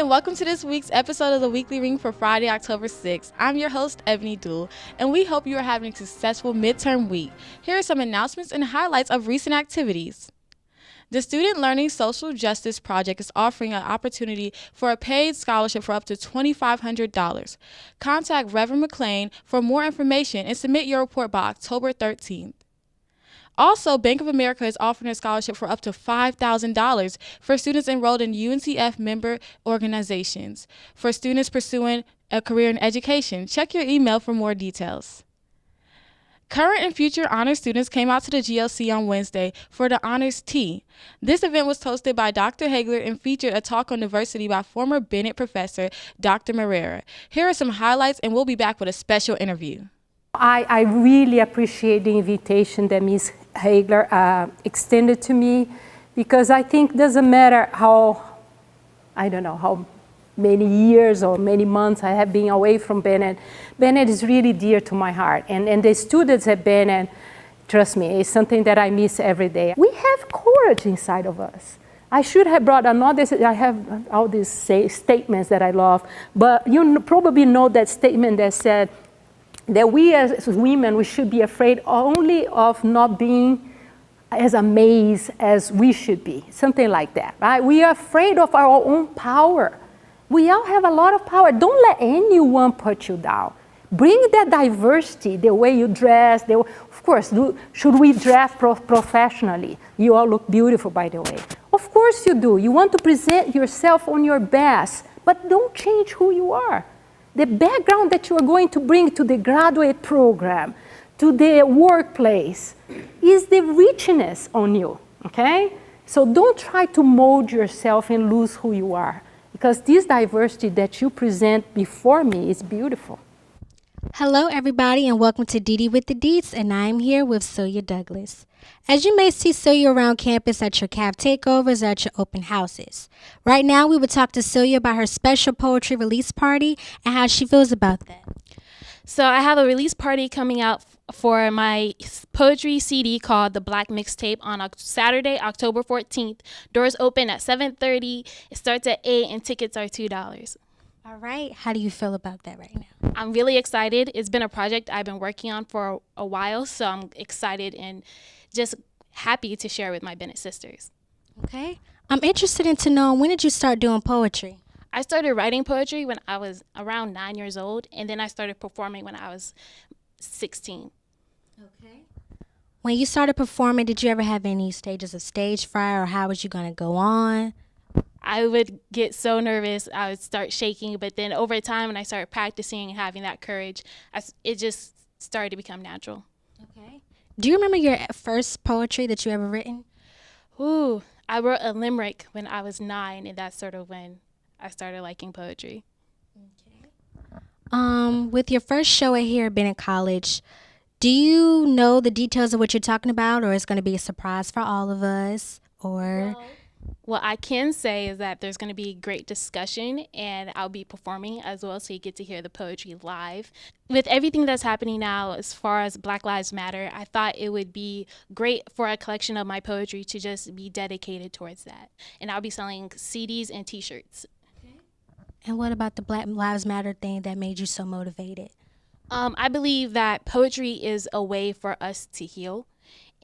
and welcome to this week's episode of the Weekly Ring for Friday, October 6th. I'm your host, Ebony Duell, and we hope you are having a successful midterm week. Here are some announcements and highlights of recent activities. The Student Learning Social Justice Project is offering an opportunity for a paid scholarship for up to $2,500. Contact Reverend McLean for more information and submit your report by October 13th. Also, Bank of America is offering a scholarship for up to $5,000 for students enrolled in UNCF member organizations. For students pursuing a career in education, check your email for more details. Current and future honors students came out to the GLC on Wednesday for the Honors Tea. This event was hosted by Dr. Hagler and featured a talk on diversity by former Bennett professor Dr. Marrera. Here are some highlights, and we'll be back with a special interview. I really appreciate the invitation that Ms. Hagler extended to me, because I think it doesn't matter how many years or many months I have been away from Bennett. Bennett is really dear to my heart, and the students at Bennett, trust me, is something that I miss every day. We have courage inside of us. I should have brought another. I have all these statements that I love, but you probably know that statement that said that we as women, we should be afraid only of not being as amazed as we should be, something like that, right? We are afraid of our own power. We all have a lot of power. Don't let anyone put you down. Bring that diversity, the way you dress. Of course, should we dress professionally? You all look beautiful, by the way. Of course you do. You want to present yourself on your best, but don't change who you are. The background that you are going to bring to the graduate program, to the workplace, is the richness on you, okay? So don't try to mold yourself and lose who you are, because this diversity that you present before me is beautiful. Hello, everybody, and welcome to Didi with the Deets, and I'm here with Celia Douglas. As you may see Celia around campus at your CAV takeovers or at your open houses. Right now, we will talk to Celia about her special poetry release party and how she feels about that. So I have a release party coming out for my poetry CD called The Black Mixtape on Saturday, October 14th. Doors open at 7:30. It starts at 8 and tickets are $2. All right. How do you feel about that right now? I'm really excited. It's been a project I've been working on for a while, so I'm excited and just happy to share with my Bennett sisters. Okay. I'm interested in to know, when did you start doing poetry? I started writing poetry when I was around 9 years old, and then I started performing when I was 16. Okay. When you started performing, did you ever have any stages of stage fright, or how was you going to go on? I would get so nervous, I would start shaking, but then over time when I started practicing and having that courage, it just started to become natural. Okay. Do you remember your first poetry that you ever written? Ooh, I wrote a limerick when I was 9, and that's sort of when I started liking poetry. Okay. With your first show here at Bennett College, do you know the details of what you're talking about, or it's going to be a surprise for all of us, or... What I can say is that there's going to be great discussion, and I'll be performing as well, so you get to hear the poetry live. With everything that's happening now as far as Black Lives Matter, I thought it would be great for a collection of my poetry to just be dedicated towards that. And I'll be selling CDs and T-shirts. Okay. And what about the Black Lives Matter thing that made you so motivated? I believe that poetry is a way for us to heal.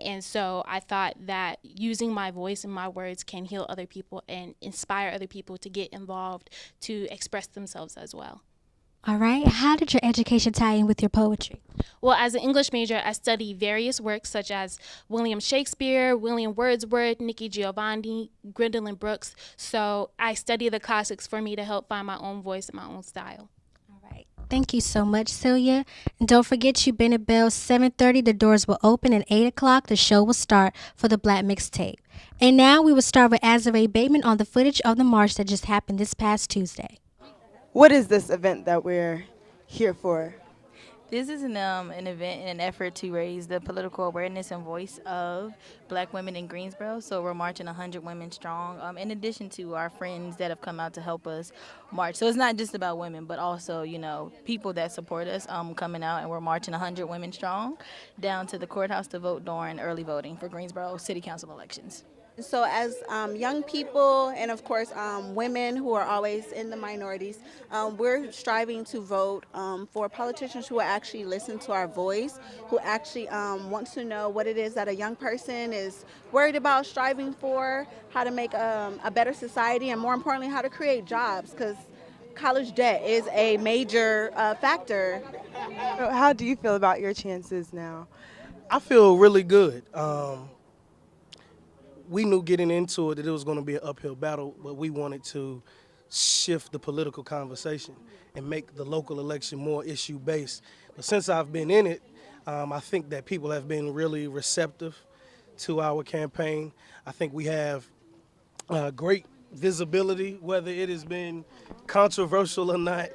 And so I thought that using my voice and my words can heal other people and inspire other people to get involved, to express themselves as well. All right. How did your education tie in with your poetry? Well, as an English major, I study various works such as William Shakespeare, William Wordsworth, Nikki Giovanni, Gwendolyn Brooks. So I study the classics for me to help find my own voice and my own style. Thank you so much, Celia. And don't forget, you Bennett Bell, 7:30. The doors will open, and 8 o'clock the show will start for the Black Mixtape. And now we will start with Azare Bateman on the footage of the march that just happened this past Tuesday. What is this event that we're here for? This is an event in an effort to raise the political awareness and voice of Black women in Greensboro. So we're marching 100 women strong, in addition to our friends that have come out to help us march. So it's not just about women, but also, people that support us coming out, and we're marching 100 women strong down to the courthouse to vote during early voting for Greensboro City Council elections. So as young people and of course women who are always in the minorities, we're striving to vote for politicians who actually listen to our voice, who actually want to know what it is that a young person is worried about striving for, how to make a better society, and more importantly, how to create jobs, because college debt is a major factor. So how do you feel about your chances now? I feel really good. We knew getting into it that it was going to be an uphill battle, but we wanted to shift the political conversation and make the local election more issue based. But since I've been in it, I think that people have been really receptive to our campaign. I think we have great visibility, whether it has been controversial or not.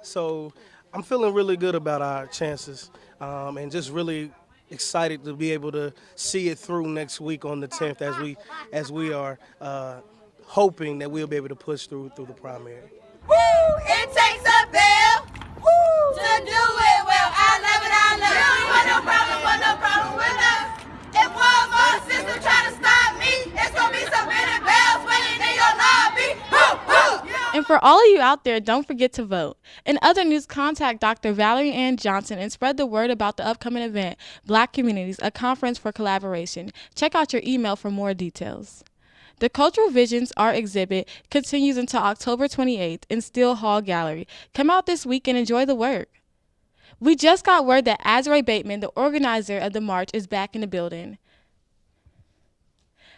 So I'm feeling really good about our chances, and just really excited to be able to see it through next week on the 10th, as we are hoping that we'll be able to push through the primary. Woo! It takes a bell, woo, to do it well. I love it, I love it. Want no problem with us. If one more system try to stop me, it's gonna be some Bennett bells ringing in your lobby. Woo, woo. And for all of you out there, don't forget to vote. In other news, contact Dr. Valerie Ann Johnson and spread the word about the upcoming event, Black Communities, a conference for collaboration. Check out your email for more details. The Cultural Visions Art Exhibit continues until October 28th in Steele Hall Gallery. Come out this week and enjoy the work. We just got word that Azrae Bateman, the organizer of the march, is back in the building.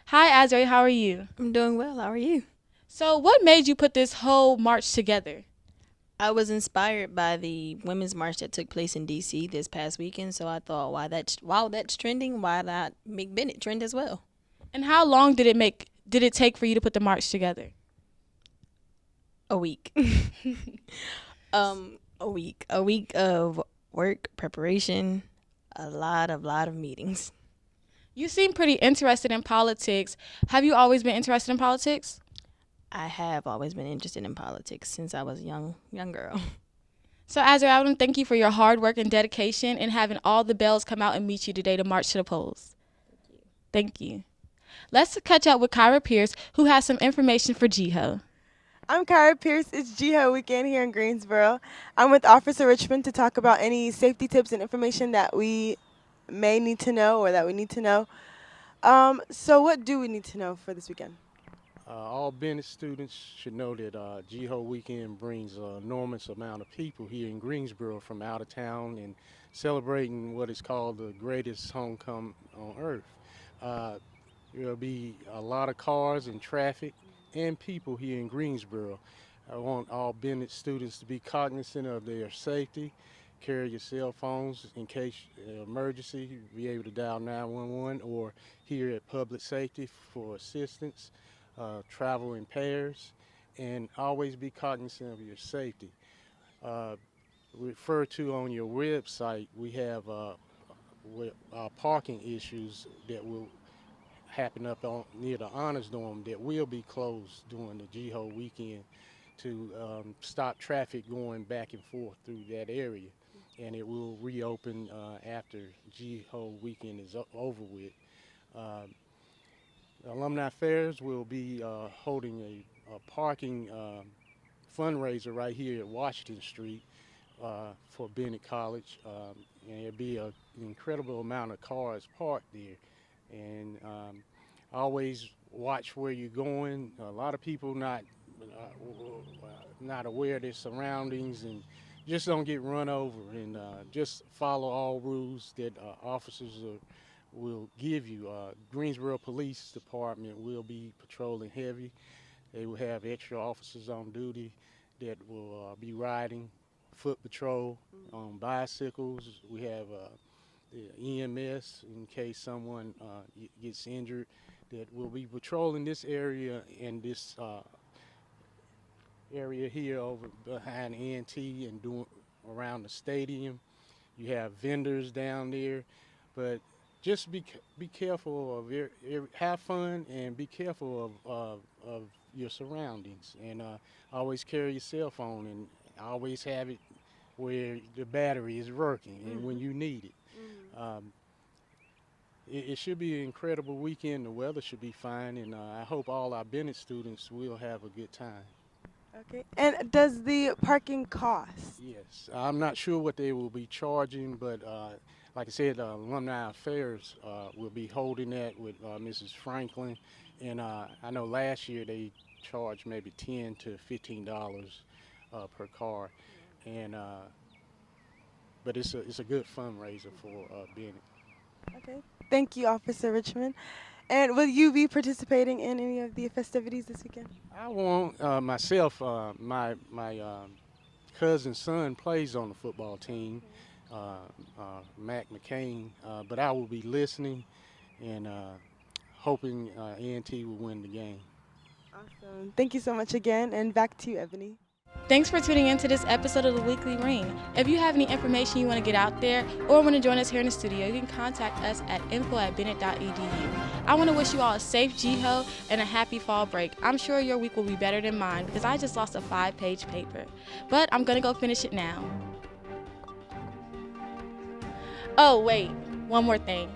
Hi, Azrae, how are you? I'm doing well. How are you? So what made you put this whole march together? I was inspired by the women's march that took place in D.C. this past weekend, so I thought, while that's trending, why not make Bennett trend as well? And how long did it take for you to put the march together? A week. A week of work, preparation, a lot of meetings. You seem pretty interested in politics. Have you always been interested in politics? I have always been interested in politics since I was a young girl. So, Azrae, I want to thank you for your hard work and dedication and having all the bells come out and meet you today to march to the polls. Thank you. Let's catch up with Kyra Pierce, who has some information for GHOE. I'm Kyra Pierce. It's GHO weekend here in Greensboro. I'm with Officer Richmond to talk about any safety tips and information that we may need to know or that we need to know. So what do we need to know for this weekend? All Bennett students should know that GHO weekend brings an enormous amount of people here in Greensboro from out of town and celebrating what is called the greatest homecoming on earth. There'll be a lot of cars and traffic and people here in Greensboro. I want all Bennett students to be cognizant of their safety. Carry your cell phones in case emergency. Be able to dial 911 or here at Public Safety for assistance. Travel in pairs, and always be cognizant of your safety. Refer to on your website, we have parking issues that will happen up near the Honors Dorm that will be closed during the GHO weekend to stop traffic going back and forth through that area. And it will reopen after GHO weekend is over with. Alumni Fairs will be holding a parking fundraiser right here at Washington Street for Bennett College. And there'll be an incredible amount of cars parked there. And always watch where you're going. A lot of people not aware of their surroundings and just don't get run over, and just follow all rules that officers will give you. Greensboro Police Department will be patrolling heavy. They will have extra officers on duty that will be riding foot patrol on bicycles. We have the EMS in case someone gets injured that will be patrolling this area and this area here over behind ENT and doing around the stadium. You have vendors down there, but just be careful of have fun and be careful of your surroundings, and always carry your cell phone and always have it where the battery is working and when you need it. It should be an incredible weekend. The weather should be fine, and I hope all our Bennett students will have a good time. Okay. And does the parking cost? Yes, I'm not sure what they will be charging, but like I said, Alumni Affairs will be holding that with Mrs. Franklin, and I know last year they charged maybe $10 to $15 per car, and but it's a good fundraiser for Bennett. Okay. Thank you, Officer Richmond. And will you be participating in any of the festivities this weekend? I won't myself. My cousin's son plays on the football team, Mac McCain, but I will be listening and hoping ENT will win the game. Awesome. Thank you so much again, and back to you, Ebony. Thanks for tuning in to this episode of the Weekly Ring. If you have any information you want to get out there or want to join us here in the studio, you can contact us at info@bennett.edu. I want to wish you all a safe GHOE and a happy fall break. I'm sure your week will be better than mine because I just lost a 5-page paper. But I'm going to go finish it now. Oh, wait, one more thing.